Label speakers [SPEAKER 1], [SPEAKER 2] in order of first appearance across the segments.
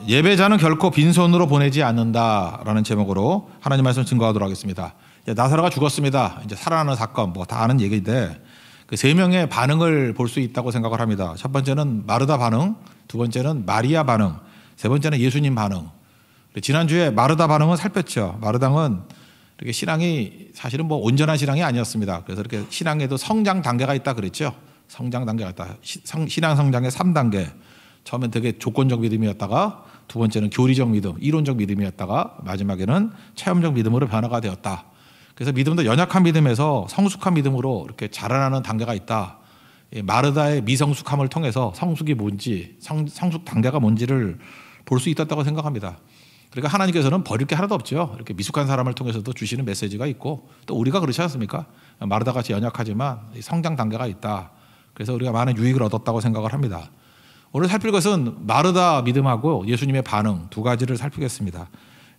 [SPEAKER 1] 예배자는 결코 빈손으로 보내지 않는다라는 제목으로 하나님 말씀 증거하도록 하겠습니다. 나사로가 죽었습니다. 이제 살아나는 사건 뭐 다 아는 얘기인데 그 세 명의 반응을 볼 수 있다고 생각을 합니다. 첫 번째는 마르다 반응, 두 번째는 마리아 반응, 세 번째는 예수님 반응. 지난주에 마르다 반응은 살폈죠. 마르다는 이렇게 신앙이 사실은 뭐 온전한 신앙이 아니었습니다. 그래서 이렇게 신앙에도 성장 단계가 있다 그랬죠. 성장 단계가 있다. 신앙 성장의 3단계. 처음엔 되게 조건적 믿음이었다가 두 번째는 교리적 믿음, 이론적 믿음이었다가 마지막에는 체험적 믿음으로 변화가 되었다. 그래서 믿음도 연약한 믿음에서 성숙한 믿음으로 이렇게 자라나는 단계가 있다. 마르다의 미성숙함을 통해서 성숙이 뭔지, 성숙 단계가 뭔지를 볼 수 있었다고 생각합니다. 그러니까 하나님께서는 버릴 게 하나도 없죠. 이렇게 미숙한 사람을 통해서도 주시는 메시지가 있고 또 우리가 그렇지 않습니까? 마르다 같이 연약하지만 성장 단계가 있다. 그래서 우리가 많은 유익을 얻었다고 생각을 합니다. 오늘 살필 것은 마르다 믿음하고 예수님의 반응 두 가지를 살피겠습니다.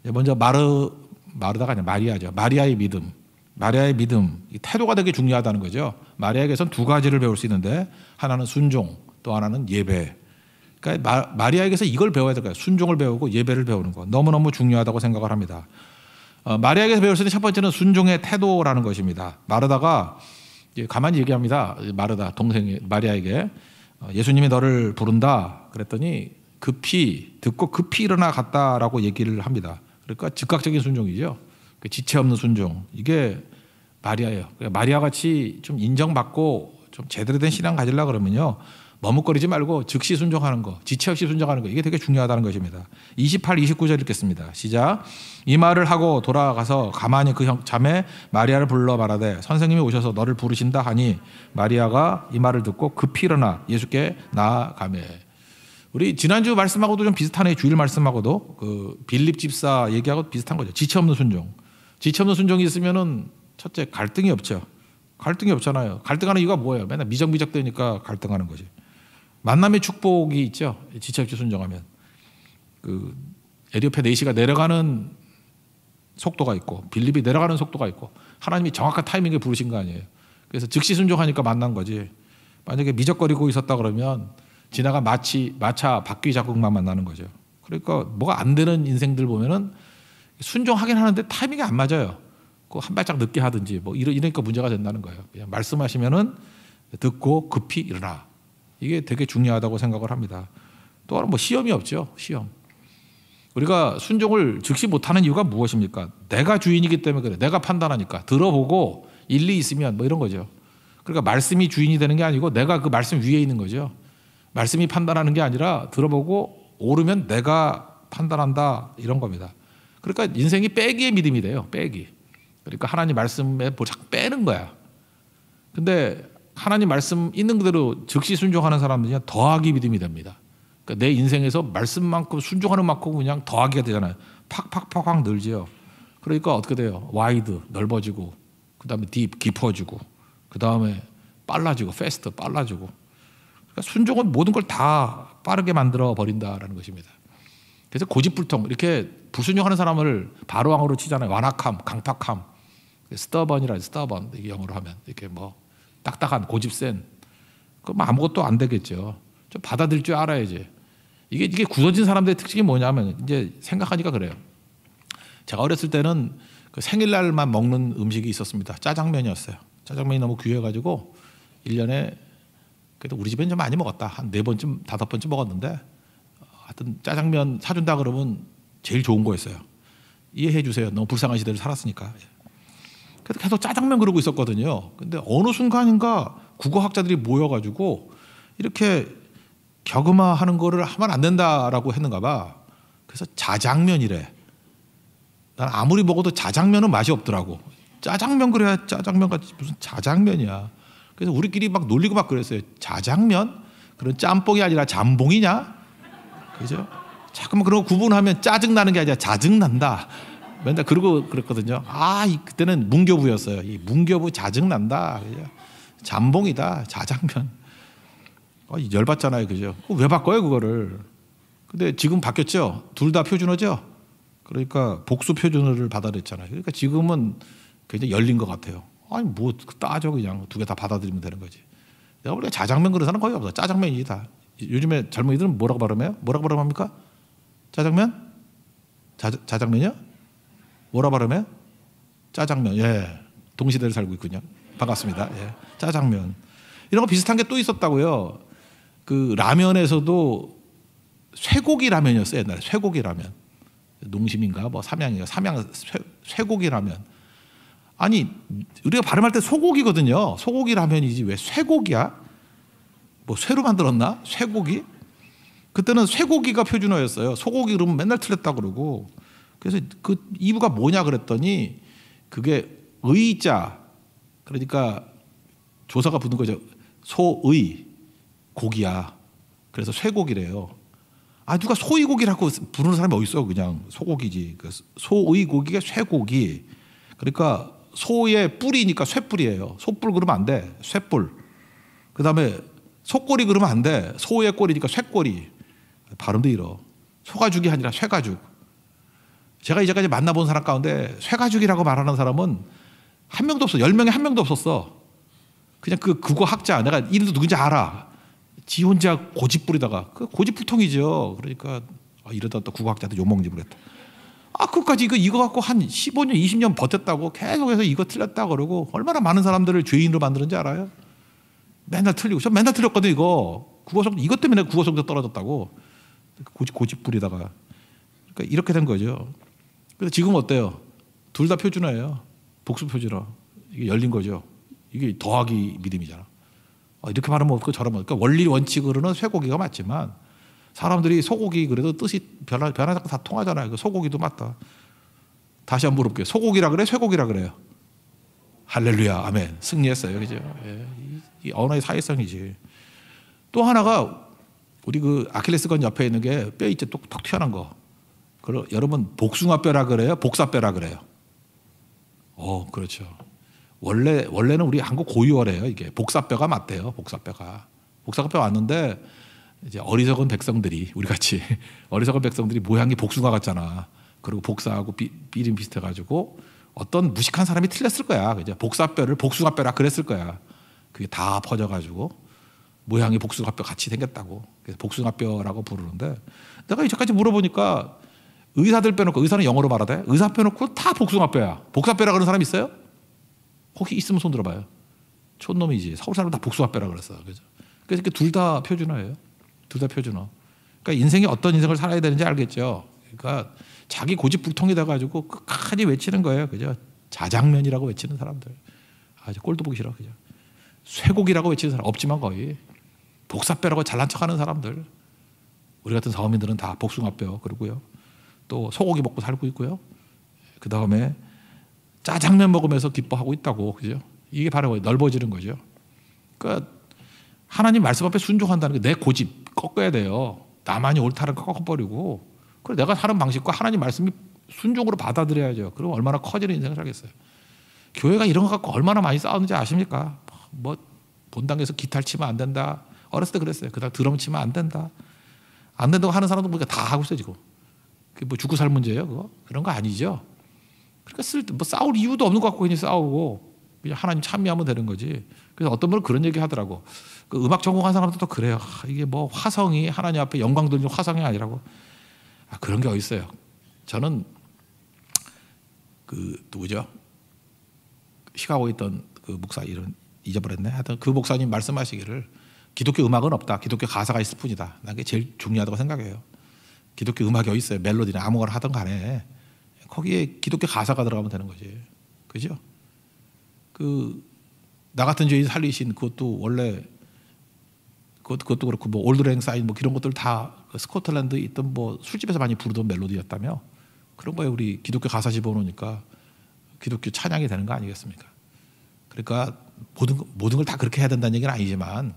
[SPEAKER 1] 먼저 마르다가 아니라 마리아죠. 마리아의 믿음. 마리아의 믿음, 이 태도가 되게 중요하다는 거죠. 마리아에게서는 두 가지를 배울 수 있는데 하나는 순종, 또 하나는 예배. 그러니까 마리아에게서 이걸 배워야 될 거예요. 순종을 배우고 예배를 배우는 거. 너무너무 중요하다고 생각을 합니다. 마리아에게서 배울 수 있는 첫 번째는 순종의 태도라는 것입니다. 마르다가 가만히 얘기합니다. 마르다 동생이 마리아에게 예수님이 너를 부른다 그랬더니 급히 듣고 급히 일어나 갔다라고 얘기를 합니다. 그러니까 즉각적인 순종이죠. 지체 없는 순종. 이게 마리아예요. 마리아 같이 좀 인정받고 좀 제대로 된 신앙 가지려고 그러면요. 머뭇거리지 말고 즉시 순종하는 거, 지체 없이 순종하는 거. 이게 되게 중요하다는 것입니다. 28, 29절 읽겠습니다. 시작. 이 말을 하고 돌아가서 가만히 그 자매 마리아를 불러 말하되 선생님이 오셔서 너를 부르신다 하니 마리아가 이 말을 듣고 급히 일어나 예수께 나아가매. 우리 지난주 말씀하고도 좀 비슷하네. 주일 말씀하고도 그 빌립 집사 얘기하고 비슷한 거죠. 지체 없는 순종. 지체 없는 순종이 있으면은 첫째 갈등이 없죠. 갈등이 없잖아요. 갈등하는 이유가 뭐예요? 맨날 미적미적 되니까 갈등하는 거지. 만남의 축복이 있죠. 지체 없이 순종하면. 그 에디오페 네시가 내려가는 속도가 있고 빌립이 내려가는 속도가 있고 하나님이 정확한 타이밍에 부르신 거 아니에요. 그래서 즉시 순종하니까 만난 거지. 만약에 미적거리고 있었다 그러면 지나간 마차 바퀴 자국만 만나는 거죠. 그러니까 뭐가 안 되는 인생들 보면은 순종하긴 하는데 타이밍이 안 맞아요. 그 한 발짝 늦게 하든지 뭐 이러니까 문제가 된다는 거예요. 그냥 말씀하시면은 듣고 급히 일어나. 이게 되게 중요하다고 생각을 합니다. 또 하나 뭐 시험이 없죠. 시험. 우리가 순종을 즉시 못하는 이유가 무엇입니까? 내가 주인이기 때문에 그래. 내가 판단하니까. 들어보고 일리 있으면 뭐 이런 거죠. 그러니까 말씀이 주인이 되는 게 아니고 내가 그 말씀 위에 있는 거죠. 말씀이 판단하는 게 아니라 들어보고 오르면 내가 판단한다 이런 겁니다. 그러니까 인생이 빼기의 믿음이 돼요. 빼기. 그러니까 하나님 말씀에 자꾸 빼는 거야. 근데 하나님 말씀 있는 그대로 즉시 순종하는 사람들은 더하기 믿음이 됩니다. 그러니까 내 인생에서 말씀만큼 순종하는 만큼 그냥 더하기가 되잖아요. 팍팍팍팍 늘지요. 그러니까 어떻게 돼요? 와이드 넓어지고 그다음에 딥 깊어지고 그다음에 빨라지고 패스트 빨라지고. 그러니까 순종은 모든 걸 다 빠르게 만들어 버린다라는 것입니다. 그래서 고집불통 이렇게 불순종하는 사람을 바로왕으로 치잖아요. 완악함, 강팍함, 스터번이라 스터번 이게 영어로 하면 이렇게 뭐 딱딱한 고집센 그럼 아무것도 안 되겠죠. 좀 받아들일 줄 알아야지. 이게 굳어진 사람들의 특징이 뭐냐면 이제 생각하니까 그래요. 제가 어렸을 때는 그 생일날만 먹는 음식이 있었습니다. 짜장면이었어요. 짜장면이 너무 귀해가지고 1년에 그래도 우리 집엔 좀 많이 먹었다. 한 4번쯤 5번쯤 먹었는데 하여튼 짜장면 사준다 그러면 제일 좋은 거였어요. 이해해 주세요. 너무 불쌍한 시대를 살았으니까. 그래서 계속 짜장면 그러고 있었거든요. 근데 어느 순간인가 국어학자들이 모여가지고 이렇게 격음화하는 거를 하면 안 된다라고 했는가 봐. 그래서 자장면이래. 난 아무리 먹어도 자장면은 맛이 없더라고. 짜장면 그래야 짜장면 같지 무슨 자장면이야. 그래서 우리끼리 막 놀리고 막 그랬어요. 자장면? 그런 짬뽕이 아니라 잠봉이냐? 그죠? 자꾸만 그런 거 구분하면 짜증나는 게 아니라 자증난다. 맨날 그러고 그랬거든요. 그때는 문교부였어요. 이 문교부 자증난다. 잠봉이다. 자장면. 열받잖아요. 그죠? 왜 바꿔요 그거를? 근데 지금 바뀌었죠. 둘 다 표준어죠. 그러니까 복수 표준어를 받아들였잖아요. 그러니까 지금은 굉장히 열린 것 같아요. 뭐 따져 그냥 두 개 다 받아들이면 되는 거지. 내가 보니까 자장면 그런 사람 거의 없어. 짜장면이 다. 요즘에 젊은이들은 뭐라고 발음해요? 뭐라고 발음합니까? 짜장면? 자장면이요? 뭐라 발음해? 짜장면. 예. 동시대를 살고 있군요. 반갑습니다. 예. 짜장면. 이런 거 비슷한 게 또 있었다고요. 그 라면에서도 쇠고기 라면이었어요. 옛날에 쇠고기 라면. 농심인가 뭐 삼양인가 쇠고기 라면. 아니 우리가 발음할 때 소고기거든요. 소고기 라면이지 왜 쇠고기야? 뭐 쇠로 만들었나? 쇠고기? 그때는 쇠고기가 표준어였어요. 소고기 그러면 맨날 틀렸다 그러고. 그래서 그 이유가 뭐냐 그랬더니 그게 의자, 그러니까 조사가 붙는 거죠. 소의 고기야. 그래서 쇠고기래요. 아 누가 소의 고기라고 부르는 사람이 어디 있어? 그냥 소고기지. 소의 고기가 쇠고기. 그러니까 소의 뿔이니까 쇠뿔이에요. 소뿔 그러면 안 돼. 쇠뿔. 그다음에 소꼬리 그러면 안 돼. 소의 꼬리니까 쇠꼬리. 발음도 이러. 소가죽이 아니라 쇠가죽. 제가 이제까지 만나본 사람 가운데 쇠가죽이라고 말하는 사람은 한 명도 없어. 10명에 한 명도 없었어. 그냥 그 국어 학자, 내가 이름도 누군지 알아. 지 혼자 고집 부리다가 그 고집불통이죠. 그러니까 이러다 또 국어학자한테 욕먹는지 모르겠다. 그까지 이거 갖고 한 15년, 20년 버텼다고 계속해서 이거 틀렸다 그러고 얼마나 많은 사람들을 죄인으로 만드는지 알아요? 맨날 틀리고. 저 맨날 틀렸거든 이거. 국어성적 이것 때문에 국어성적 떨어졌다고. 고집 부리다가. 그러니까 이렇게 된 거죠. 그래서 지금 어때요? 둘 다 표준어예요. 복수 표준어. 이게 열린 거죠. 이게 더하기 믿음이잖아. 이렇게 말하면 없고 저러면. 그러니까 원리 원칙으로는 쇠고기가 맞지만 사람들이 소고기 그래도 뜻이 변화가 다 통하잖아요. 그 소고기도 맞다. 다시 한번 물어볼게요. 소고기라 그래? 쇠고기라 그래요? 할렐루야. 아멘. 승리했어요. 그죠? 예. 이 언어의 사회성이지. 또 하나가 우리 그 아킬레스건 옆에 있는 게 뼈 있지 톡 튀어나온 거. 여러분 복숭아뼈라 그래요? 복사뼈라 그래요? 그렇죠. 원래는 우리 한국 고유어래요. 이게 복사뼈가 맞대요. 복사뼈가 왔는데 이제 어리석은 백성들이 우리 같이 어리석은 백성들이 모양이 복숭아 같잖아. 그리고 복사하고 비림 비슷해가지고 어떤 무식한 사람이 틀렸을 거야. 그죠? 복사뼈를 복숭아뼈라 그랬을 거야. 그게 다 퍼져가지고 모양이 복숭아뼈 같이 생겼다고. 그래서 복숭아뼈라고 부르는데 내가 이제까지 물어보니까 의사들 빼놓고 의사는 영어로 말하대. 의사 빼놓고 다 복숭아뼈야. 복사뼈라 그러는 사람 있어요? 혹시 있으면 손 들어봐요. 촌놈이지. 서울 사람 다 복숭아뼈라 그랬어. 그죠? 그래서 둘 다 표준어예요. 둘 다 표준어. 그러니까 인생이 어떤 인생을 살아야 되는지 알겠죠. 그러니까 자기 고집불통이 돼가지고 끝까지 외치는 거예요. 그죠? 자장면이라고 외치는 사람들. 아주 꼴도 보기 싫어. 그죠? 쇠고기라고 외치는 사람 없지만 거의 복사뼈라고 잘난 척하는 사람들. 우리 같은 서민들은 다 복숭아뼈 그러고요. 또 소고기 먹고 살고 있고요. 그 다음에 짜장면 먹으면서 기뻐하고 있다고. 그죠? 이게 바로 넓어지는 거죠. 그러니까 하나님 말씀 앞에 순종한다는 게 내 고집 꺾어야 돼요. 나만이 옳다는 거 꺾어버리고. 그리고 내가 사는 방식과 하나님 말씀이 순종으로 받아들여야죠. 그럼 얼마나 커지는 인생을 살겠어요. 교회가 이런 거 갖고 얼마나 많이 싸우는지 아십니까? 뭐 본당에서 기타를 치면 안 된다. 어렸을 때 그랬어요. 그다음 드럼 치면 안 된다. 안 된다고 하는 사람도 보니까 다 하고 있어요 지금. 그게 뭐 죽고 살 문제예요, 그거? 그런 거 아니죠. 그러니까 뭐 싸울 이유도 없는 것 같고 그냥 싸우고 그냥 하나님 찬미하면 되는 거지. 그래서 어떤 분은 그런 얘기 하더라고. 그 음악 전공한 사람들도 그래요. 이게 뭐 화성이 하나님 앞에 영광 돌리는 화성이 아니라고. 그런 게 어디 있어요. 저는 그 누구죠? 시카고에 있던 그 목사 이름 잊어버렸네. 하여튼 그 목사님 말씀하시기를 기독교 음악은 없다. 기독교 가사가 있을 뿐이다. 난 그게 제일 중요하다고 생각해요. 기독교 음악이 어디 있어요. 멜로디나 아무거나 하든 간에 거기에 기독교 가사가 들어가면 되는 거지. 그죠? 나 같은 죄인 살리신 그것도 원래 그것도 그렇고 뭐 올드랭 사인 뭐 그런 것들 다 스코틀랜드에 있던 뭐 술집에서 많이 부르던 멜로디였다며 그런 거에 우리 기독교 가사 집어넣으니까 기독교 찬양이 되는 거 아니겠습니까? 그러니까 모든 걸 다 그렇게 해야 된다는 얘기는 아니지만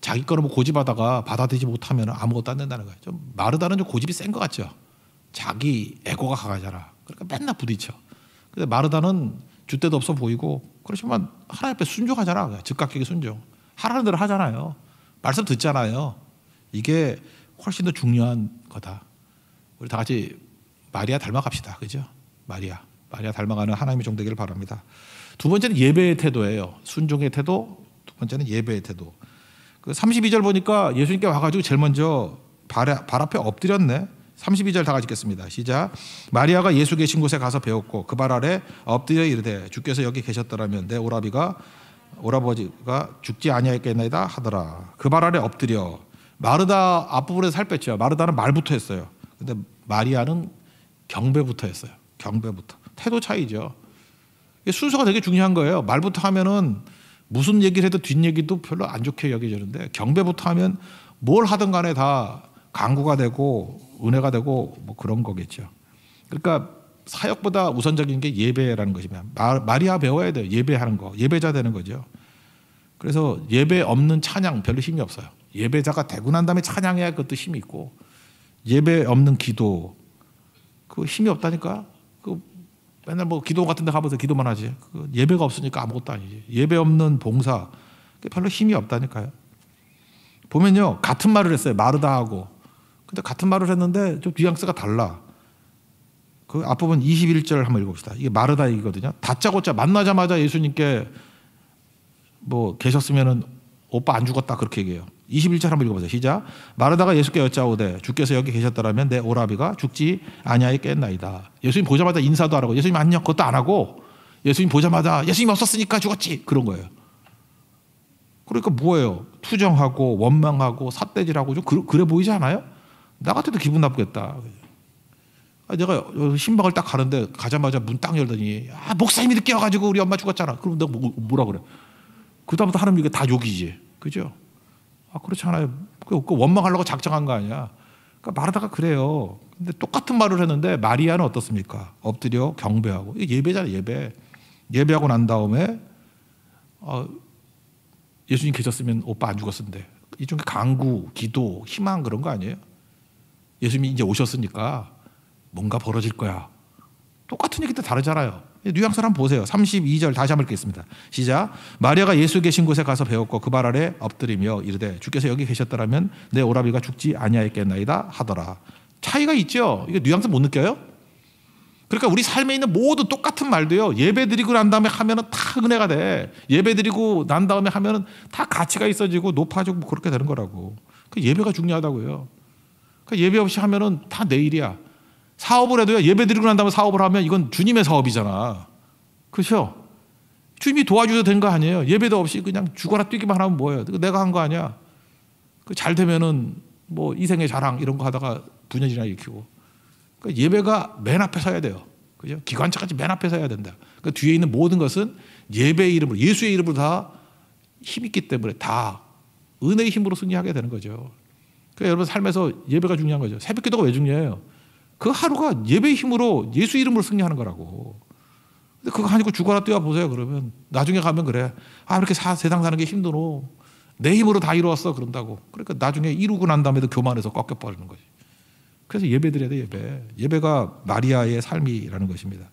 [SPEAKER 1] 자기 거를 뭐 고집하다가 받아들이지 못하면 아무것도 안 된다는 거예요. 좀 마르다는 좀 고집이 센 것 같죠. 자기 에고가 강하잖아. 그러니까 맨날 부딪혀. 근데 마르다는 줏대도 없어 보이고 그렇지만 하나님 앞에 순종하잖아. 즉각적인 순종. 하라는 대로 하잖아요. 말씀 듣잖아요. 이게 훨씬 더 중요한 거다. 우리 다 같이 마리아 닮아갑시다. 그죠? 마리아 닮아가는 하나님의 종 되기를 바랍니다. 두 번째는 예배의 태도예요. 순종의 태도. 두 번째는 예배의 태도. 그 32절 보니까 예수님께 와가지고 제일 먼저 발 앞에 엎드렸네. 32절 다 같이 읽겠습니다. 시작. 마리아가 예수 계신 곳에 가서 배웠고 그 발 아래 엎드려 이르되 주께서 여기 계셨더라면 내 오라버지가 죽지 아니하였겠나이다 하더라. 그 발 아래 엎드려. 마르다 앞부분에서 살 뺐죠. 마르다는 말부터 했어요. 근데 마리아는 경배부터 했어요. 경배부터. 태도 차이죠. 순서가 되게 중요한 거예요. 말부터 하면은 무슨 얘기를 해도 뒷얘기도 별로 안 좋게 여겨지는데 경배부터 하면 뭘 하든 간에 다 강구가 되고 은혜가 되고 뭐 그런 거겠죠. 그러니까 사역보다 우선적인 게 예배라는 것이면 마리아 배워야 돼요. 예배하는 거. 예배자 되는 거죠. 그래서 예배 없는 찬양 별로 힘이 없어요. 예배자가 되고 난 다음에 찬양해야 그것도 힘이 있고 예배 없는 기도 그 힘이 없다니까. 그 맨날 뭐 기도 같은 데 가보세요. 기도만 하지. 그 예배가 없으니까 아무것도 아니지. 예배 없는 봉사 별로 힘이 없다니까요. 보면요. 같은 말을 했어요. 마르다하고. 근데 같은 말을 했는데 좀 뉘앙스가 달라. 그 앞부분 21절 한번 읽어봅시다. 이게 마르다 얘기거든요. 다짜고짜 만나자마자 예수님께 뭐 계셨으면은 오빠 안 죽었다 그렇게 얘기해요. 21절 한번 읽어보세요. 시작. 마르다가 예수께 여짜오되 주께서 여기 계셨더라면 내 오라비가 죽지 아니하였겠나이다. 예수님 보자마자 인사도 안 하고 예수님 안녕 그것도 안 하고 예수님 보자마자 예수님 없었으니까 죽었지 그런 거예요. 그러니까 뭐예요? 투정하고 원망하고 삿대질하고 좀 그래 보이지 않아요? 나 같아도 기분 나쁘겠다. 내가 신방을 딱 가는데 가자마자 문 딱 열더니 목사님이 늦게 와가지고 우리 엄마 죽었잖아. 그럼 내가 뭐라 그래? 그 다음부터 하는 이게 다 욕이지. 그죠? 그렇지 않아요. 그 원망하려고 작정한 거 아니야. 그러니까 마르다가 그래요. 근데 똑같은 말을 했는데 마리아는 어떻습니까? 엎드려 경배하고. 이게 예배잖아요. 예배하고 난 다음에 예수님 계셨으면 오빠 안 죽었는데. 이중에 강구, 기도, 희망 그런 거 아니에요? 예수님이 이제 오셨으니까 뭔가 벌어질 거야. 똑같은 얘기도 다르잖아요. 뉘앙스를 한번 보세요. 32절 다시 한번 읽겠습니다. 시작. 마리아가 예수 계신 곳에 가서 배웠고 그 발 아래 엎드리며 이르되 주께서 여기 계셨더라면 내 오라비가 죽지 아니하였겠나이다 하더라. 차이가 있죠. 이게 뉘앙스 못 느껴요? 그러니까 우리 삶에 있는 모든 똑같은 말도요. 예배 드리고 난 다음에 하면은 다 은혜가 돼. 예배 드리고 난 다음에 하면은 다 가치가 있어지고 높아지고 그렇게 되는 거라고. 그 예배가 중요하다고요. 그 예배 없이 하면은 다 내일이야. 사업을 해도요. 예배 드리고 난 다음에 사업을 하면 이건 주님의 사업이잖아. 그렇죠? 주님이 도와주셔도 된 거 아니에요. 예배도 없이 그냥 죽어라 뛰기만 하면 뭐예요? 내가 한 거 아니야. 그 잘 되면은 뭐 이생의 자랑 이런 거 하다가 분열이나 일으키고. 그러니까 예배가 맨 앞에 서야 돼요. 그죠? 기관차까지 맨 앞에 서야 된다. 그 뒤에 있는 모든 것은 예배의 이름으로 예수의 이름으로 다 힘있기 때문에 다 은혜의 힘으로 승리하게 되는 거죠. 그러니까 여러분 삶에서 예배가 중요한 거죠. 새벽기도가 왜 중요해요? 그 하루가 예배의 힘으로 예수 이름으로 승리하는 거라고. 근데 그거 가지고 죽어라 뛰어 보세요. 그러면 나중에 가면 그래. 이렇게 세상 사는 게 힘들어. 내 힘으로 다 이루었어. 그런다고. 그러니까 나중에 이루고 난 다음에도 교만해서 꺾여버리는 거지. 그래서 예배 드려야 돼. 예배가 마리아의 삶이라는 것입니다.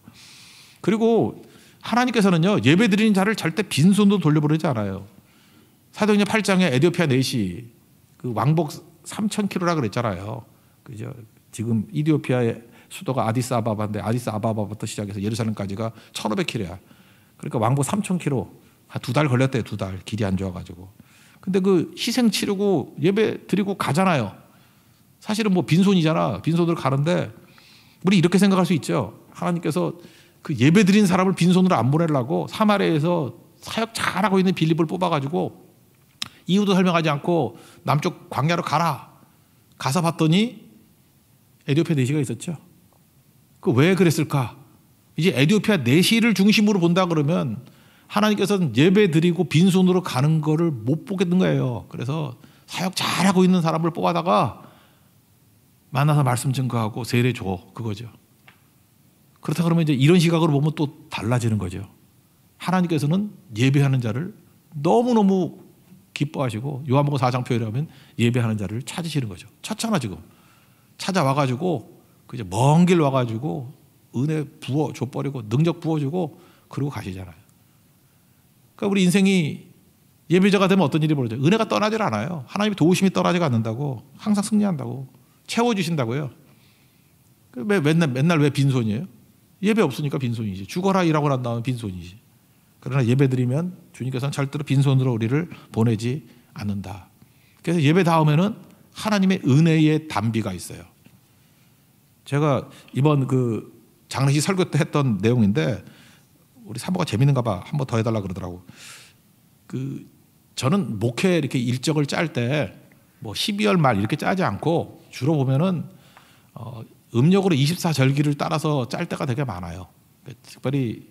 [SPEAKER 1] 그리고 하나님께서는요. 예배 드리는 자를 절대 빈손으로 돌려보내지 않아요. 사도행전 8장에 에티오피아 내시 그 왕복 3,000km라 그랬잖아요. 그죠? 지금 이디오피아의 수도가 아디스아바바인데 아디스아바바부터 시작해서 예루살렘까지가 1,500km야. 그러니까 왕복 3,000km. 한 2달 걸렸대요. 2달. 길이 안 좋아가지고. 근데 그 희생 치르고 예배 드리고 가잖아요. 사실은 뭐 빈손이잖아. 빈손으로 가는데 우리 이렇게 생각할 수 있죠. 하나님께서 그 예배 드린 사람을 빈손으로 안 보내려고 사마리아에서 사역 잘하고 있는 빌립을 뽑아가지고 이유도 설명하지 않고 남쪽 광야로 가라. 가서 봤더니 에티오피아 내시가 있었죠. 그 왜 그랬을까? 이제 에티오피아 내시를 중심으로 본다 그러면 하나님께서는 예배 드리고 빈손으로 가는 거를 못 보겠는 거예요. 그래서 사역 잘하고 있는 사람을 뽑아다가 만나서 말씀 증거하고 세례 줘. 그거죠. 그렇다 그러면 이제 이런 시각으로 보면 또 달라지는 거죠. 하나님께서는 예배하는 자를 너무너무 기뻐하시고 요한복음 4장 표현을 하면 예배하는 자를 찾으시는 거죠. 찾잖아 지금. 찾아와가지고 그저 먼 길 와가지고 은혜 부어 줘버리고 능력 부어주고 그러고 가시잖아요. 그러니까 우리 인생이 예배자가 되면 어떤 일이 벌어져요? 은혜가 떠나질 않아요. 하나님의 도우심이 떠나지가 않는다고. 항상 승리한다고. 채워주신다고요. 맨날 왜 빈손이에요? 예배 없으니까 빈손이지. 죽어라 일하고 난 다음에 빈손이지. 그러나 예배 드리면 주님께서는 절대로 빈손으로 우리를 보내지 않는다. 그래서 예배 다음에는 하나님의 은혜의 단비가 있어요. 제가 이번 그 장례식 설교 때 했던 내용인데 우리 사모가 재밌는가 봐. 한 번 더 해달라 그러더라고. 그 저는 목회 이렇게 일정을 짤 때 뭐 12월 말 이렇게 짜지 않고 주로 보면은 음력으로 24절기를 따라서 짤 때가 되게 많아요. 특별히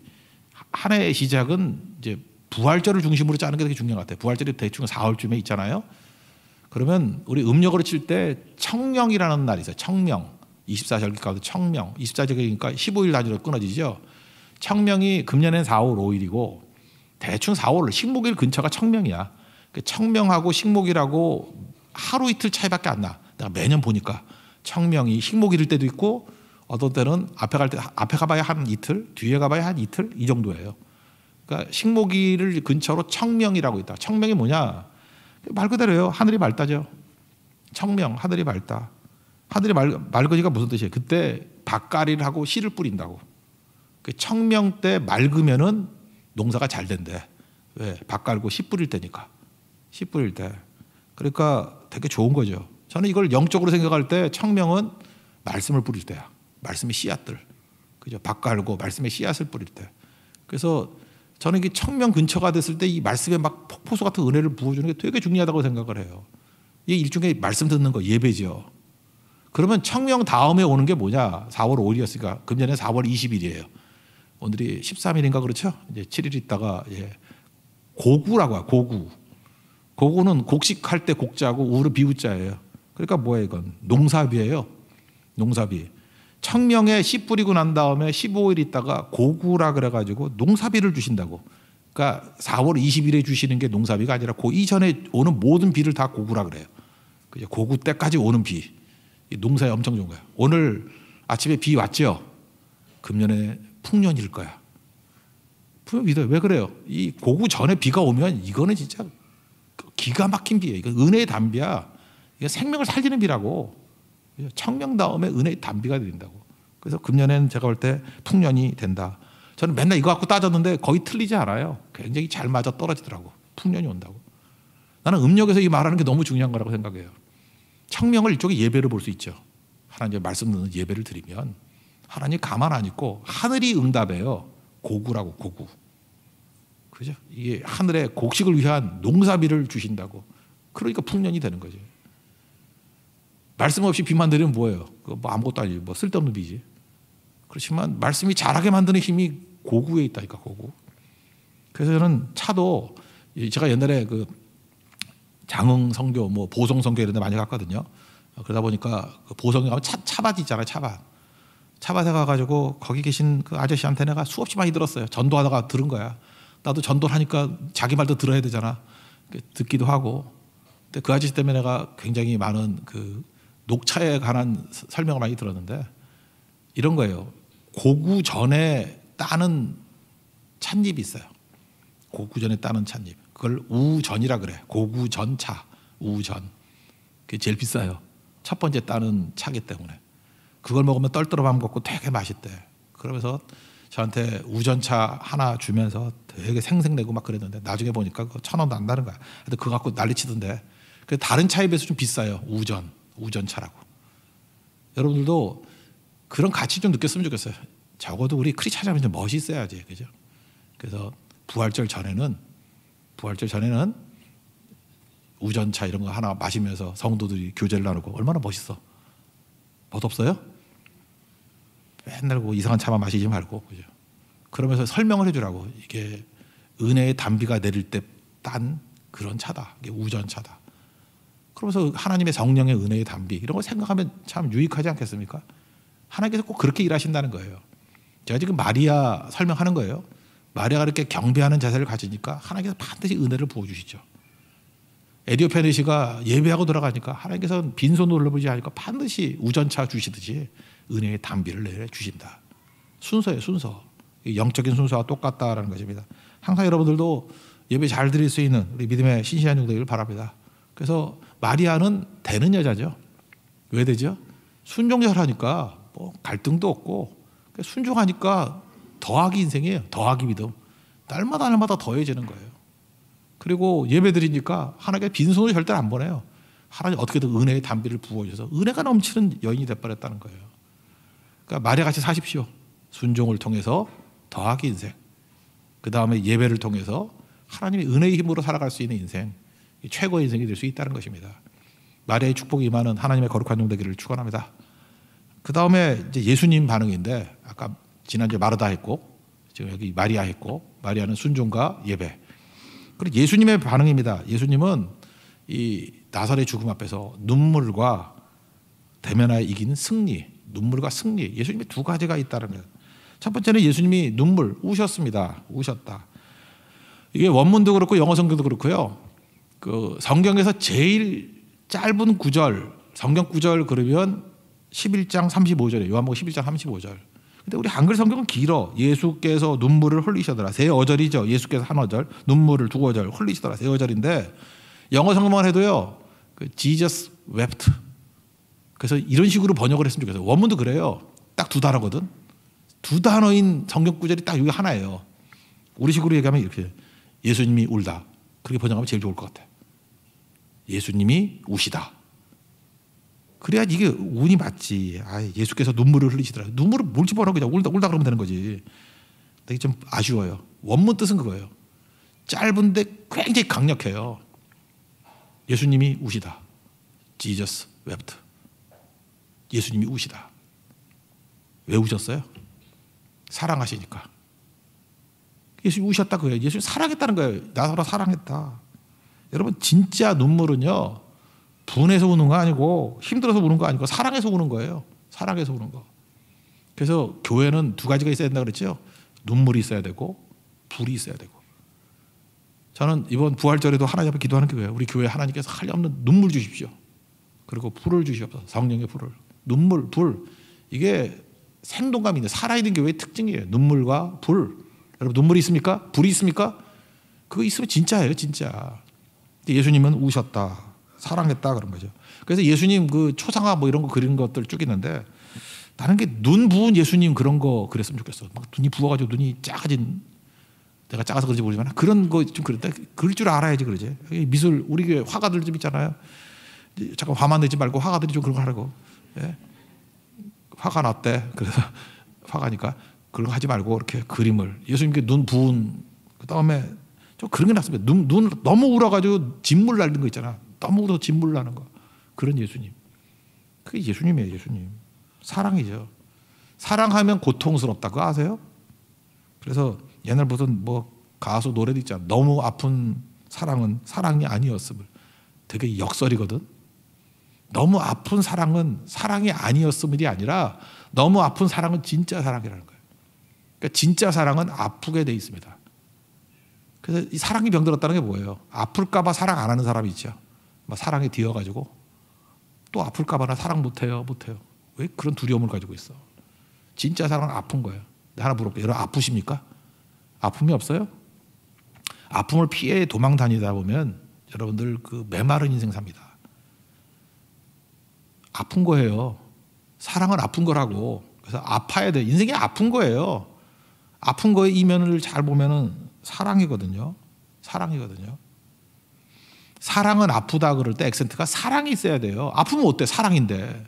[SPEAKER 1] 한 해의 시작은 이제 부활절을 중심으로 짜는 게 되게 중요한 것 같아요. 부활절이 대충 4월쯤에 있잖아요. 그러면 우리 음력으로 칠 때 청명이라는 날이 있어요. 청명. 24절기 가운데 청명. 24절기니까 15일 단위로 끊어지죠. 청명이 금년엔 4월 5일이고 대충 4월 식목일 근처가 청명이야. 청명하고 식목일하고 하루 이틀 차이밖에 안 나. 내가 매년 보니까 청명이 식목일일 때도 있고 어떤 때는 앞에 가봐야 한 이틀, 뒤에 가봐야 한 이틀 이 정도예요. 그러니까 식목일을 근처로 청명이라고 있다. 청명이 뭐냐? 말 그대로요. 하늘이 맑다죠. 청명, 하늘이 맑다. 하늘이 맑으니까 무슨 뜻이에요? 그때 밭가리를 하고 씨를 뿌린다고. 그 청명 때 맑으면은 농사가 잘 된대. 왜? 밭 갈고 씨 뿌릴 때니까. 씨 뿌릴 때. 그러니까 되게 좋은 거죠. 저는 이걸 영적으로 생각할 때 청명은 말씀을 뿌릴 때야. 말씀의 씨앗들. 그죠? 밭 갈고 말씀의 씨앗을 뿌릴 때. 그래서 저는 이게 청명 근처가 됐을 때 이 말씀에 막 폭포수 같은 은혜를 부어주는 게 되게 중요하다고 생각을 해요. 이게 일종의 말씀 듣는 거 예배죠. 그러면 청명 다음에 오는 게 뭐냐? 4월 5일이었으니까 금년에 4월 20일이에요. 오늘이 13일인가 그렇죠? 이제 7일 있다가 고구라고 해요. 고구. 고구는 곡식할 때 곡자고 우는 비우자예요. 그러니까 뭐예요 이건? 농사비예요. 농사비. 청명에 씨 뿌리고 난 다음에 15일 있다가 고구라 그래가지고 농사비를 주신다고. 그러니까 4월 20일에 주시는 게 농사비가 아니라 그 이전에 오는 모든 비를 다 고구라 그래요. 고구 때까지 오는 비. 농사에 엄청 좋은 거예요. 오늘 아침에 비 왔죠? 금년에 풍년일 거야. 분명 믿어요. 왜 그래요? 이 고구 전에 비가 오면 이거는 진짜 기가 막힌 비예요. 이거 은혜의 단비야. 이거 생명을 살리는 비라고. 청명 다음에 은혜의 단비가 된다고. 그래서 금년에는 제가 볼 때 풍년이 된다. 저는 맨날 이거 갖고 따졌는데 거의 틀리지 않아요. 굉장히 잘 맞아 떨어지더라고. 풍년이 온다고. 나는 음력에서 이 말하는 게 너무 중요한 거라고 생각해요. 청명을 일종의 예배로 볼 수 있죠. 하나님의 말씀 듣는 예배를 드리면 하나님 가만 안 있고 하늘이 응답해요. 고구라고 고구. 그죠? 이게 하늘의 곡식을 위한 농사비를 주신다고. 그러니까 풍년이 되는 거죠. 말씀 없이 비만 내리면 뭐예요? 뭐 아무것도 아니지. 뭐 쓸데없는 비지. 그렇지만 말씀이 자라게 만드는 힘이 고구에 있다니까 고구. 그래서 저는 차도 제가 옛날에 그 장흥 선교, 뭐 보성 선교 이런 데 많이 갔거든요. 그러다 보니까 그 보성에 가면 차밭 있잖아요. 차밭에 가가지고 거기 계신 그 아저씨한테 내가 수없이 많이 들었어요. 전도하다가 들은 거야. 나도 전도를 하니까 자기 말도 들어야 되잖아. 듣기도 하고. 근데 그 아저씨 때문에 내가 굉장히 많은 그 녹차에 관한 설명을 많이 들었는데 이런 거예요. 고구 전에 따는 찻잎이 있어요. 고구 전에 따는 찻잎. 그걸 우전이라 그래. 고구 전차. 우전. 그게 제일 비싸요. 첫 번째 따는 차기 때문에. 그걸 먹으면 떨떠름함 먹고 되게 맛있대. 그러면서 저한테 우전차 하나 주면서 되게 생색내고 막 그랬는데 나중에 보니까 1,000원도 안 나는 거야. 근데 그거 갖고 난리치던데. 다른 차에 비해서 좀 비싸요. 우전차라고. 여러분들도 그런 가치 좀 느꼈으면 좋겠어요. 적어도 우리 크리 찾아면 좀 멋이 있어야지. 그죠? 그래서 부활절 전에는 우전차 이런 거 하나 마시면서 성도들이 교제를 나누고 얼마나 멋있어. 멋없어요? 맨날 그 이상한 차만 마시지 말고. 그죠? 그러면서 설명을 해주라고. 이게 은혜의 단비가 내릴 때 딴 그런 차다. 이게 우전차다. 그러면서 하나님의 성령의 은혜의 단비 이런 걸 생각하면 참 유익하지 않겠습니까? 하나님께서 꼭 그렇게 일하신다는 거예요. 제가 지금 마리아 설명하는 거예요. 마리아가 이렇게 경배하는 자세를 가지니까 하나님께서 반드시 은혜를 부어주시죠. 에디오피아 내시가 예배하고 돌아가니까 하나님께서 빈손으로 올려보지 않으니까 반드시 우전차 주시듯이 은혜의 단비를 내주신다. 순서예요. 순서. 영적인 순서와 똑같다라는 것입니다. 항상 여러분들도 예배 잘 드릴 수 있는 우리 믿음의 신실한 종 되기를 바랍니다. 그래서 마리아는 되는 여자죠. 왜 되죠? 순종절하니까 뭐 갈등도 없고 순종하니까 더하기 인생이에요. 더하기 믿음. 날마다 더해지는 거예요. 그리고 예배 드리니까 하나님께 빈손으로 절대 안 보내요. 하나님 어떻게든 은혜의 단비를 부어주셔서 은혜가 넘치는 여인이 돼버렸다는 거예요. 그러니까 마리아 같이 사십시오. 순종을 통해서 더하기 인생. 그 다음에 예배를 통해서 하나님의 은혜의 힘으로 살아갈 수 있는 인생. 최고의 인생이 될 수 있다는 것입니다. 마리아의 축복이 임하는 하나님의 거룩한 종 되기를 축원합니다. 그 다음에 이제 예수님 반응인데 아까 지난주에 마르다 했고 지금 여기 마리아 했고 마리아는 순종과 예배. 그리고 예수님의 반응입니다. 예수님은 이 나사렛의 죽음 앞에서 눈물과 대면하여 이기는 승리, 눈물과 승리. 예수님의 두 가지가 있다는 거예요. 첫 번째는 예수님이 눈물, 우셨습니다. 우셨다. 이게 원문도 그렇고 영어 성경도 그렇고요. 그 성경에서 제일 짧은 구절, 성경 구절 그러면 11장 35절이에요. 요한복음 11장 35절. 근데 우리 한글 성경은 길어. 예수께서 눈물을 흘리시더라. 세 어절이죠. 예수께서 한 어절, 눈물을 두 어절 흘리시더라. 세 어절인데 영어 성경만 해도요. 그 Jesus wept. 그래서 이런 식으로 번역을 했으면 좋겠어요. 원문도 그래요. 딱 두 단어거든. 두 단어인 성경 구절이 딱 여기 하나예요. 우리식으로 얘기하면 이렇게 예수님이 울다. 그렇게 번역하면 제일 좋을 것 같아요. 예수님이 우시다. 그래야 이게 운이 맞지. 아, 예수께서 눈물을 흘리시더라. 눈물을 뭘 집어넣어 그냥 울다 그러면 되는 거지. 되게 좀 아쉬워요. 원문 뜻은 그거예요. 짧은데 굉장히 강력해요. 예수님이 우시다. Jesus wept. 예수님이 우시다. 왜 우셨어요? 사랑하시니까. 예수님이 우셨다 그거예요. 예수님이 사랑했다는 거예요. 나사로 사랑했다. 여러분 진짜 눈물은요. 분해서 우는 거 아니고 힘들어서 우는 거 아니고 사랑해서 우는 거예요. 사랑해서 우는 거. 그래서 교회는 두 가지가 있어야 된다고 그랬죠. 눈물이 있어야 되고 불이 있어야 되고. 저는 이번 부활절에도 하나님 앞에 기도하는 게 뭐예요? 우리 교회 하나님께서 한없는 눈물 주십시오. 그리고 불을 주시옵소서. 성령의 불을. 눈물, 불. 이게 생동감이 있는 살아있는 교회의 특징이에요. 눈물과 불. 여러분 눈물이 있습니까? 불이 있습니까? 그거 있으면 진짜예요. 진짜. 예수님은 우셨다. 사랑했다 그런 거죠. 그래서 예수님 그 초상화 뭐 이런 거 그리는 것들 쭉 있는데 나는 게 눈 부은 예수님 그런 거 그랬으면 좋겠어. 막 눈이 부어가지고 눈이 작아진 내가 작아서 그런지 모르지만 그런 거 좀 그랬다. 그럴 줄 알아야지 그러지. 미술 우리 교회 화가들 좀 있잖아요. 잠깐 화만 내지 말고 화가들이 좀 그런 거 하라고. 예? 화가 났대. 그래서 화가니까 그런 거 하지 말고 이렇게 그림을 예수님께 눈 부은 그 다음에 좀 그런 게 낫습니다. 눈 너무 울어가지고 진물 날리는 거 있잖아. 너무 울어서 진물 나는 거. 그런 예수님. 그게 예수님이에요. 예수님. 사랑이죠. 사랑하면 고통스럽다. 그거 아세요? 그래서 옛날 무슨 뭐 가수 노래도 있잖아. 너무 아픈 사랑은 사랑이 아니었음을. 되게 역설이거든. 너무 아픈 사랑은 사랑이 아니었음이 아니라 너무 아픈 사랑은 진짜 사랑이라는 거예요. 그러니까 진짜 사랑은 아프게 돼 있습니다. 그래서 이 사랑이 병들었다는 게 뭐예요? 아플까 봐 사랑 안 하는 사람이 있죠. 막 사랑에 뒤어가지고 또 아플까 봐 나 사랑 못해요. 왜 그런 두려움을 가지고 있어? 진짜 사랑은 아픈 거예요. 하나 물어볼게요. 여러분 아프십니까? 아픔이 없어요? 아픔을 피해 도망 다니다 보면 여러분들 그 메마른 인생 삽니다. 아픈 거예요. 사랑은 아픈 거라고. 그래서 아파야 돼. 인생이 아픈 거예요. 아픈 거의 이면을 잘 보면은 사랑이거든요. 사랑이거든요. 사랑은 아프다 그럴 때 액센트가 사랑이 있어야 돼요. 아프면 어때? 사랑인데.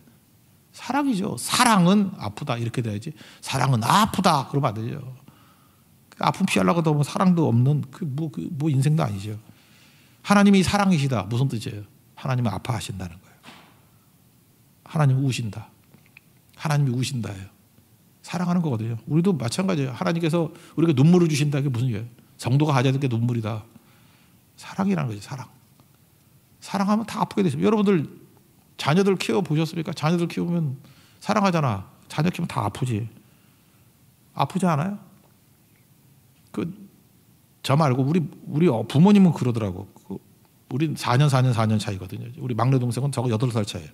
[SPEAKER 1] 사랑이죠. 사랑은 아프다 이렇게 돼야지. 사랑은 아프다 그러면 안 되죠. 아픔 피하려고 하다 보면 사랑도 없는 뭐 인생도 아니죠. 하나님이 사랑이시다. 무슨 뜻이에요? 하나님은 아파하신다는 거예요. 하나님은 우신다. 하나님이 우신다예요. 사랑하는 거거든요. 우리도 마찬가지예요. 하나님께서 우리가 눈물을 주신다. 그게 무슨 얘기예요? 성도가 가져야 될 게 눈물이다. 사랑이라는 거죠. 사랑. 사랑하면 다 아프게 되십니다. 여러분들 자녀들 키워보셨습니까? 자녀들 키우면 사랑하잖아. 자녀 키우면 다 아프지. 아프지 않아요? 저 말고 우리 부모님은 그러더라고. 우리 4년 차이거든요. 우리 막내 동생은 저거 8살 차이에요.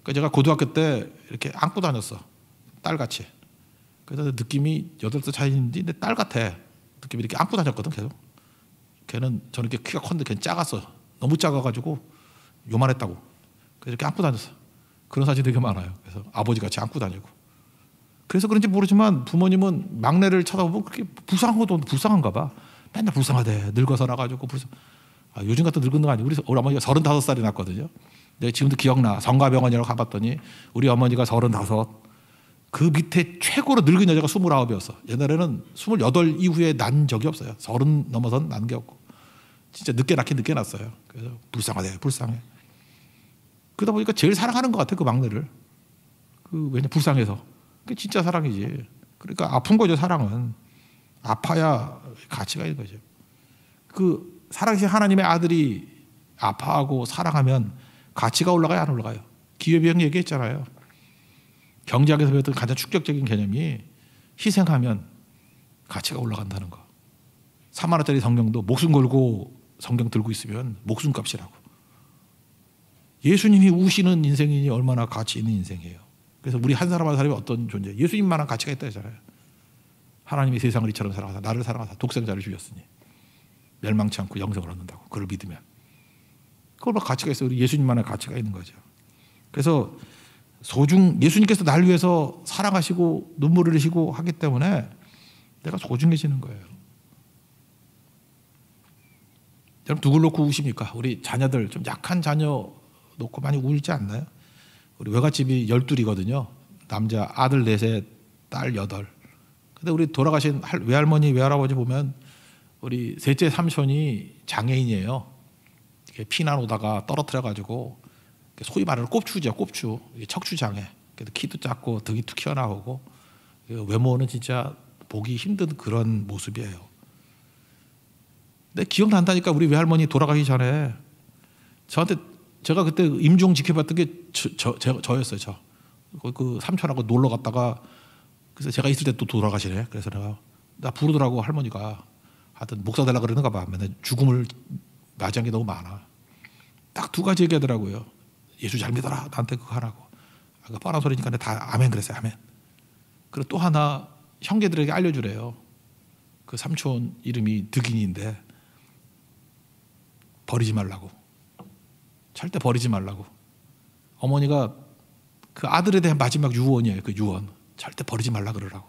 [SPEAKER 1] 그러니까 제가 고등학교 때 이렇게 안고 다녔어. 딸같이. 그래서 느낌이 8살 차이인데 내 딸 같아. 느낌이 이렇게 안고 다녔거든 계속. 걔는 저는 이렇게 키가 컸는데 걔는 작았어. 너무 작아가지고 요만했다고. 그래서 이렇게 안고 다녔어. 그런 사진이 되게 많아요. 그래서 아버지 같이 안고 다니고. 그래서 그런지 모르지만 부모님은 막내를 쳐다보면 그렇게 불쌍한 것도 불쌍한가 봐. 맨날 불쌍하대. 늙어서 나가지고 요즘 같은 늙은 거 아니고 우리 어머니가 35살이 났거든요. 내가 지금도 기억나. 성가병원이라고 가봤더니 우리 어머니가 35. 그 밑에 최고로 늙은 여자가 29이었어. 옛날에는 28 이후에 난 적이 없어요. 30 넘어선 난 게 없고. 진짜 늦게 낳긴 늦게 낳았어요. 그래서 불쌍하대, 불쌍해. 그러다 보니까 제일 사랑하는 것 같아, 그 막내를. 왜냐, 불쌍해서. 그게 진짜 사랑이지. 그러니까 아픈 거죠, 사랑은. 아파야 가치가 있는 거죠. 그 살아계신 하나님의 아들이 아파하고 사랑하면 가치가 올라가요, 안 올라가요? 기회비용 얘기했잖아요. 경제학에서 배웠던 가장 충격적인 개념이 희생하면 가치가 올라간다는 거. 3만 원짜리 성경도 목숨 걸고 성경 들고 있으면 목숨값이라고. 예수님이 우시는 인생이니 얼마나 가치 있는 인생이에요. 그래서 우리 한 사람 한 사람이 어떤 존재, 예수님만한 가치가 있다 했잖아요. 하나님이 세상을 이처럼 사랑하사 나를 사랑하사 독생자를 주셨으니 멸망치 않고 영생을 얻는다고. 그걸 믿으면. 그걸 뭐 가치가 있어요. 우리 예수님만의 가치가 있는 거죠. 그래서 예수님께서 날 위해서 사랑하시고 눈물을 흘리시고 하기 때문에 내가 소중해지는 거예요. 여러분 누굴 놓고 우십니까? 우리 자녀들, 좀 약한 자녀 놓고 많이 울지 않나요? 우리 외갓집이 12이거든요. 남자 아들 4세, 딸 8. 근데 우리 돌아가신 외할머니, 외할아버지 보면 우리 셋째 삼촌이 장애인이에요. 피난 오다가 떨어뜨려가지고 소위 말하는 꼽추죠, 꼽추. 척추 장애. 키도 작고 등이 툭 튀어나오고 외모는 진짜 보기 힘든 그런 모습이에요. 근데 기억난다니까. 우리 외할머니 돌아가기 전에 저한테, 제가 그때 임종 지켜봤던 게 저였어요. 저. 그 삼촌하고 놀러 갔다가, 그래서 제가 있을 때 또 돌아가시네. 그래서 나 부르더라고, 할머니가. 하여튼 목사 되려고 그러는가 봐. 맨날 죽음을 맞이한 게 너무 많아. 딱 2가지 얘기하더라고요. 예수 잘 믿어라. 나한테 그거 하라고. 그 뻔한 소리니까 다 아멘 그랬어요. 아멘. 그리고 또 하나, 형제들에게 알려주래요. 그 삼촌 이름이 득인인데 버리지 말라고. 절대 버리지 말라고. 어머니가 그 아들에 대한 마지막 유언이에요. 그 유언. 절대 버리지 말라 그러라고.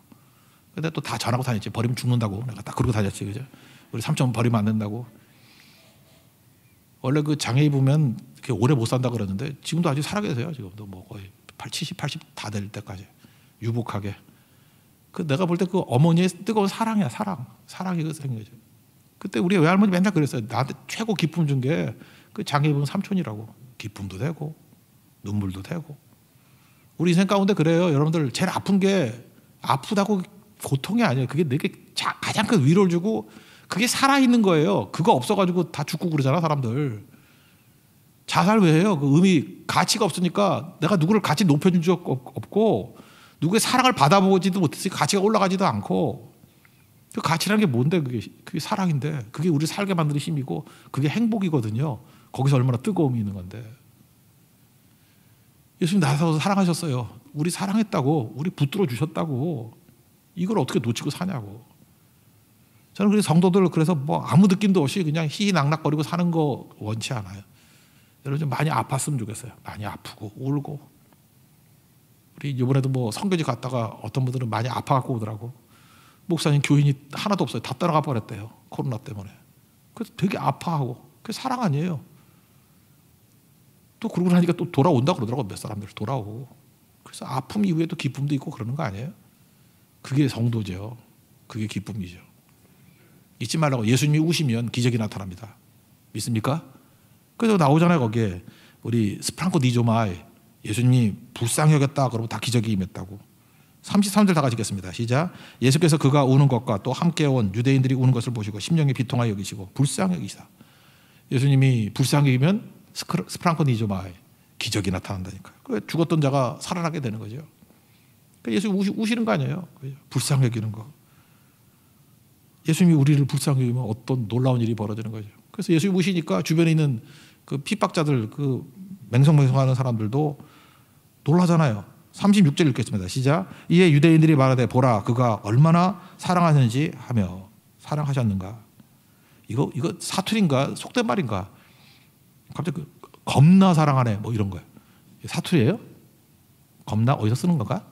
[SPEAKER 1] 근데 또 다 전하고 다녔지. 버리면 죽는다고. 내가 딱 그러고 다녔지. 그죠? 우리 삼촌 버리면 안 된다고. 원래 그 장애 입으면 그렇게 오래 못 산다 그러는데 지금도 아직 살아계세요. 지금도 뭐 거의 70, 80 다 될 때까지 유복하게. 그 내가 볼 때 그 어머니의 뜨거운 사랑이야, 사랑. 사랑이 그 생긴 거죠. 그때 우리 외할머니 맨날 그랬어요. 나한테 최고 기쁨 준 게 그 장애 입은 삼촌이라고. 기쁨도 되고 눈물도 되고. 우리 인생 가운데 그래요. 여러분들 제일 아픈 게 아프다고 고통이 아니에요. 그게 내게 가장 큰 위로를 주고 그게 살아있는 거예요. 그거 없어가지고 다 죽고 그러잖아, 사람들. 자살 왜 해요? 그 의미, 가치가 없으니까 내가 누구를 같이 높여준 적 없고 누구의 사랑을 받아보지도 못했으니 가치가 올라가지도 않고. 그 가치라는 게 뭔데? 그게 사랑인데, 그게 우리 살게 만드는 힘이고 그게 행복이거든요. 거기서 얼마나 뜨거움이 있는 건데. 예수님 나서서 사랑하셨어요. 우리 사랑했다고, 우리 붙들어 주셨다고. 이걸 어떻게 놓치고 사냐고. 저는 그래서 성도들, 그래서 뭐 아무 느낌도 없이 그냥 희희낙낙거리고 사는 거 원치 않아요. 여러분 좀 많이 아팠으면 좋겠어요. 많이 아프고 울고. 우리 이번에도 뭐 선교지 갔다가 어떤 분들은 많이 아파갖고 오더라고. 목사님 교인이 하나도 없어요. 다 떠나가 버렸대요. 코로나 때문에. 그래서 되게 아파하고. 그게 사랑 아니에요. 또 그러고 나니까 또 돌아온다 그러더라고. 몇 사람들 돌아오고. 그래서 아픔 이후에도 기쁨도 있고 그러는 거 아니에요? 그게 성도죠. 그게 기쁨이죠. 잊지 말라고. 예수님이 우시면 기적이 나타납니다. 믿습니까? 그래서 나오잖아요. 거기에 우리 스프랑코 니조마이, 예수님이 불쌍히 여겼다 그러면 다 기적이 임했다고. 33절 다 같이 읽겠습니다. 시작. 예수께서 그가 우는 것과 또 함께 온 유대인들이 우는 것을 보시고 심령이 비통하여 여기시고 불쌍히 여기시다. 예수님이 불쌍히 여기면 스프랑코 니조마이, 기적이 나타난다니까요. 그 죽었던 자가 살아나게 되는 거죠. 예수 우시는 거 아니에요. 불쌍히 여기는 거. 예수님이 우리를 불쌍히 여기면 어떤 놀라운 일이 벌어지는 거죠. 그래서 예수님이 우시니까 주변에 있는 그 핍박자들, 그 맹성맹성하는 사람들도 놀라잖아요. 36절 읽겠습니다. 시작. 이에 유대인들이 말하되 보라 그가 얼마나 사랑하는지 하며. 사랑하셨는가? 이거 사투리인가 속된 말인가? 갑자기 겁나 사랑하네 뭐 이런 거예요. 사투리예요? 겁나 어디서 쓰는 건가?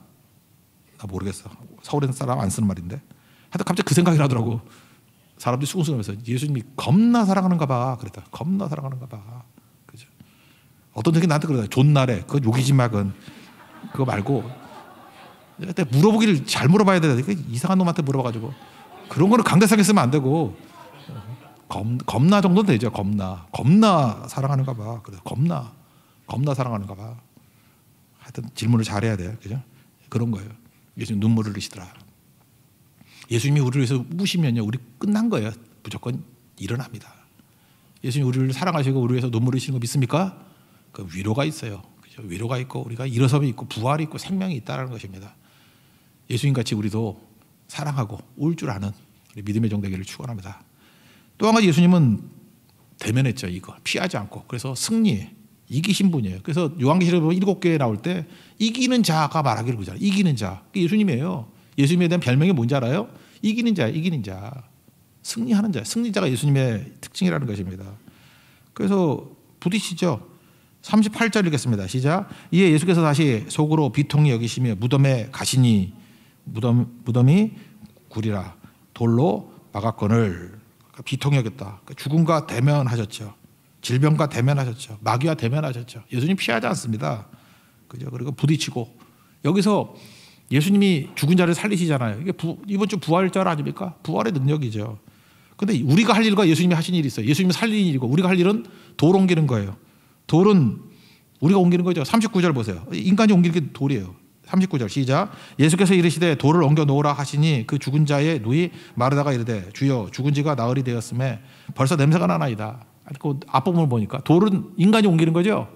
[SPEAKER 1] 나 모르겠어. 서울에 사람 안 쓰는 말인데. 하여튼 갑자기 그 생각이 나더라고. 사람들이 수근수근하면서 예수님이 겁나 사랑하는가 봐. 그랬다. 겁나 사랑하는가 봐. 그죠? 어떤 분이 나한테 그러더라고요. 존나래. 그건 욕이지 막은. 그거 말고 그때 물어보기를 잘 물어봐야 돼. 이상한 놈한테 물어봐가지고 그런 거는 강대상에 쓰면 안 되고 겁나 정도는 되죠. 겁나 사랑하는가 봐. 그래서 겁나 사랑하는가 봐. 하여튼 질문을 잘해야 돼요. 그죠? 그런 거예요. 예수님 눈물을 흘리시더라. 예수님이 우리를 위해서 우시면요, 우리 끝난 거예요. 무조건 일어납니다. 예수님이 우리를 사랑하시고 우리 위해서 눈물을 흘리시는 거 믿습니까? 그 위로가 있어요. 그죠? 위로가 있고 우리가 일어섬이 있고 부활이 있고 생명이 있다는 것입니다. 예수님 같이 우리도 사랑하고 울 줄 아는 우리 믿음의 종 되기를 축원합니다. 또 한 가지 예수님은 대면했죠. 이거 피하지 않고. 그래서 승리, 이기신 분이에요. 그래서 요한계시록에 보면 7개 나올 때 이기는 자가 말하기를 그러잖아요. 이기는 자. 그게 예수님이에요. 예수님에 대한 별명이 뭔지 알아요? 이기는 자, 이기는 자. 승리하는 자. 승리자가 예수님의 특징이라는 것입니다. 그래서 부딪히죠. 38절 읽겠습니다. 시작. 이에 예수께서 다시 속으로 비통히 여기시며 무덤에 가시니 무덤이 구리라 돌로 막았거늘. 비통히 여겼다. 죽음과 대면하셨죠. 질병과 대면하셨죠. 마귀와 대면하셨죠. 예수님 피하지 않습니다. 그죠? 그리고 부딪히고 여기서 예수님이 죽은 자를 살리시잖아요. 이게 이번 주 부활절 아닙니까? 부활의 능력이죠. 그런데 우리가 할 일과 예수님이 하신 일이 있어요. 예수님이 살리는 일이고 우리가 할 일은 돌 옮기는 거예요. 돌은 우리가 옮기는 거죠. 39절 보세요. 인간이 옮기는 게 돌이에요. 39절 시작. 예수께서 이르시되 돌을 옮겨 놓으라 하시니 그 죽은 자의 누이 마르다가 이르되 주여 죽은 지가 나흘이 되었음에 벌써 냄새가 나나이다. 그 앞부분을 보니까 돌은 인간이 옮기는 거죠.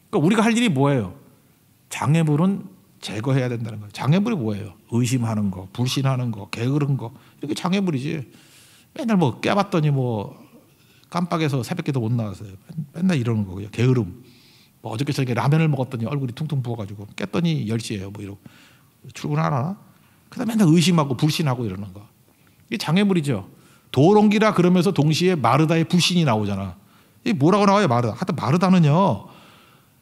[SPEAKER 1] 그러니까 우리가 할 일이 뭐예요? 장애물은 제거해야 된다는 거예요. 장애물이 뭐예요? 의심하는 거, 불신하는 거, 게으른 거 이렇게 장애물이지. 맨날 뭐 깨봤더니 뭐 깜빡해서 새벽에도 못 나왔어요. 맨날 이러는 거고요. 게으름. 뭐 어저께 저녁에 라면을 먹었더니 얼굴이 퉁퉁 부어가지고 깼더니 10시예요. 뭐 이러고 출근하나? 그다음에 맨날 의심하고 불신하고 이러는 거. 이게 장애물이죠. 돌 옮기라 그러면서 동시에 마르다의 불신이 나오잖아. 이게 뭐라고 나와요? 마르다. 하여튼 마르다는요.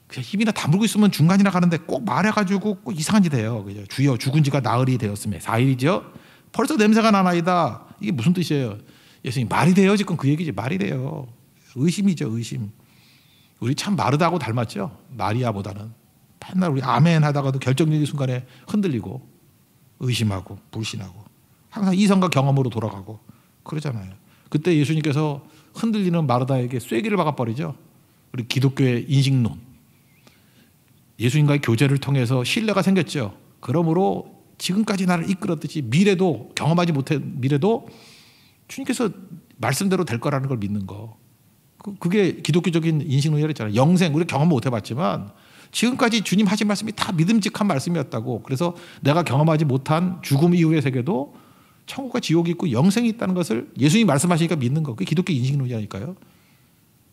[SPEAKER 1] 그냥 힘이나 다물고 있으면 중간이나 가는데 꼭 말해가지고 꼭 이상한 짓 해요. 그죠? 주여 죽은 지가 나흘이 되었음에 4일이죠. 벌써 냄새가 나나이다. 이게 무슨 뜻이에요? 예수님 말이 돼요? 지금 그 얘기지. 말이 돼요. 의심이죠. 의심. 우리 참 마르다하고 닮았죠. 마리아보다는. 맨날 우리 아멘 하다가도 결정적인 순간에 흔들리고 의심하고 불신하고 항상 이성과 경험으로 돌아가고 그러잖아요. 그때 예수님께서 흔들리는 마르다에게 쐐기를 박아버리죠. 우리 기독교의 인식론. 예수님과의 교제를 통해서 신뢰가 생겼죠. 그러므로 지금까지 나를 이끌었듯이 미래도 경험하지 못한 미래도 주님께서 말씀대로 될 거라는 걸 믿는 거. 그게 기독교적인 인식론이라고 했잖아요. 영생, 우리 경험 못 해봤지만 지금까지 주님 하신 말씀이 다 믿음직한 말씀이었다고. 그래서 내가 경험하지 못한 죽음 이후의 세계도 천국과 지옥이 있고 영생이 있다는 것을 예수님이 말씀하시니까 믿는 거. 그게 기독교 인식론이라니까요.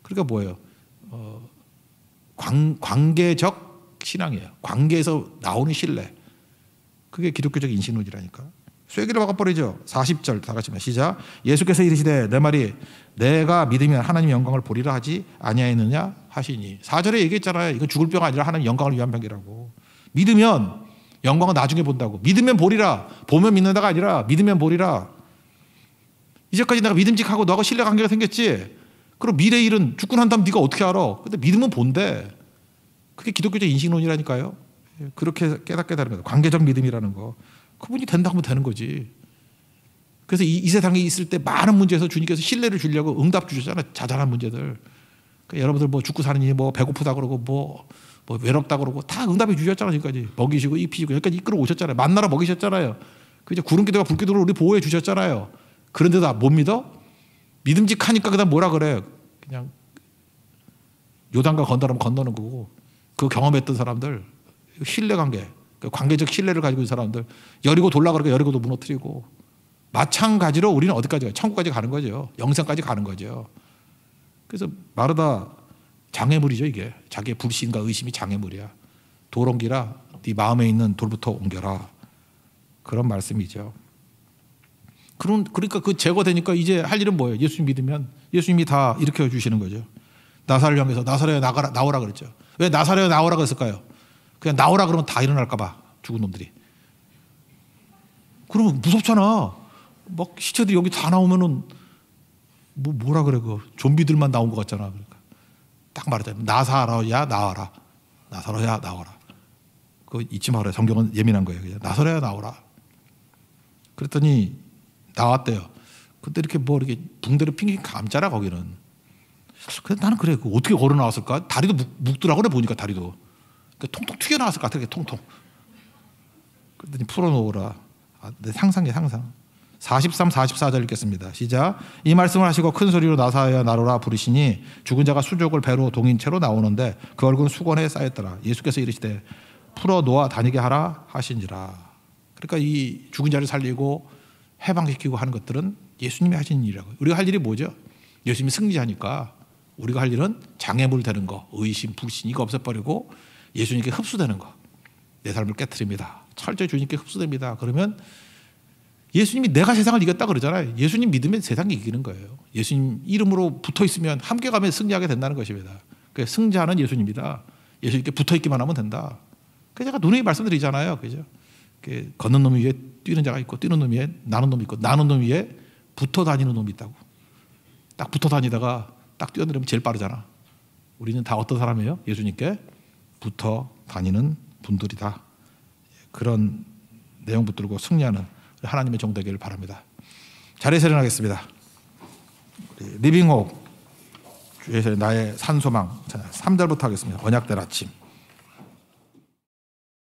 [SPEAKER 1] 그러니까 뭐예요? 관계적 신앙이에요. 관계에서 나오는 신뢰. 그게 기독교적 인식론이라니까. 쐐기를 박아버리죠. 40절 다 같이 시작. 예수께서 이르시되 내 말이 내가 믿으면 하나님의 영광을 보리라 하지 아니하였느냐 하시니. 4절에 얘기했잖아요. 이건 죽을 병 아니라 하나님 영광을 위한 병이라고. 믿으면 영광은 나중에 본다고. 믿으면 보리라. 보면 믿는다가 아니라 믿으면 보리라. 이제까지 내가 믿음직하고 너하고 신뢰관계가 생겼지. 그럼 미래 일은 죽고 난 다음 네가 어떻게 알아. 근데 믿으면 본대. 그게 기독교적 인식론이라니까요. 그렇게 깨닫게 되는 거예요. 관계적 믿음이라는 거. 그분이 된다고 하면 되는 거지. 그래서 이 세상에 있을 때 많은 문제에서 주님께서 신뢰를 주려고 응답 주셨잖아요. 자잘한 문제들. 그러니까 여러분들 뭐 죽고 사느니 뭐 배고프다 그러고 뭐 외롭다 그러고 다 응답해 주셨잖아요. 지금까지 먹이시고 입히시고 여기까지 이끌어 오셨잖아요. 만나러 먹이셨잖아요. 그죠? 구름기도가 불기도로 우리 보호해 주셨잖아요. 그런데도 못 믿어? 믿음직하니까 그다음 뭐라 그래? 그냥 요단과 건너면 건너는 거고. 그 경험했던 사람들 신뢰관계. 관계적 신뢰를 가지고 있는 사람들 여리고 돌라 그러니까 여리고도 무너뜨리고 마찬가지로 우리는 어디까지 가요? 천국까지 가는 거죠. 영생까지 가는 거죠. 그래서 마르다 장애물이죠. 이게 자기의 불신과 의심이 장애물이야. 돌 옮기라. 네 마음에 있는 돌부터 옮겨라. 그런 말씀이죠. 그러니까 그 제거되니까 이제 할 일은 뭐예요? 예수님 믿으면 예수님이 다 일으켜 주시는 거죠. 나사를 향해서 나사로야 나오라 그랬죠. 왜 나사로야 나오라 그랬을까요? 그냥 나오라 그러면 다 일어날까 봐. 죽은 놈들이. 그러면 무섭잖아. 막 시체들이 여기 다 나오면은 뭐라 그래 그 좀비들만 나온 것 같잖아. 그러니까 딱 말하자면 나사로야 나와라. 나사로야 나와라. 그거 잊지 말아요. 성경은 예민한 거예요. 그냥 나서래야 나오라. 그랬더니 나왔대요. 그때 이렇게 뭐 이렇게 붕대를 핑king 감자라 거기는. 그래서 나는 그래. 어떻게 걸어 나왔을까? 다리도 묵더라고 그래 보니까 다리도. 통통 튀겨 나왔을 것 같아. 통통. 그랬더니 풀어놓으라. 내 상상이야 상상. 43, 44절 읽겠습니다. 시작. 이 말씀을 하시고 큰 소리로 나사야 나로라 부르시니 죽은 자가 수족을 배로 동인 채로 나오는데 그 얼굴은 수건에 쌓였더라. 예수께서 이르시되 풀어 놓아 다니게 하라 하신지라. 그러니까 이 죽은 자를 살리고 해방시키고 하는 것들은 예수님이 하신 일이라고요. 우리가 할 일이 뭐죠? 예수님이 승리하니까 우리가 할 일은 장애물 되는 거, 의심, 불신 이거 없애버리고 예수님께 흡수되는 거. 내 삶을 깨트립니다. 철저히 주님께 흡수됩니다. 그러면 예수님이 내가 세상을 이겼다 그러잖아요. 예수님 믿으면 세상이 이기는 거예요. 예수님 이름으로 붙어 있으면 함께 가면 승리하게 된다는 것입니다. 그래서 승자는 예수님이다. 예수님께 붙어 있기만 하면 된다. 그래서 제가 누누이 말씀드리잖아요. 그죠? 걷는 놈 위에 뛰는 자가 있고 뛰는 놈 위에 나는 놈이 있고 나는 놈 위에 붙어 다니는 놈이 있다고. 딱 붙어 다니다가 딱 뛰어내리면 제일 빠르잖아. 우리는 다 어떤 사람이에요? 예수님께 붙어 다니는 분들이다. 그런 내용 붙들고 승리하는 하나님의 종 되기를 바랍니다. 자리에서 일어나겠습니다. 리빙호흡 주에서 나의 산소망 3절부터 하겠습니다. 언약된 아침.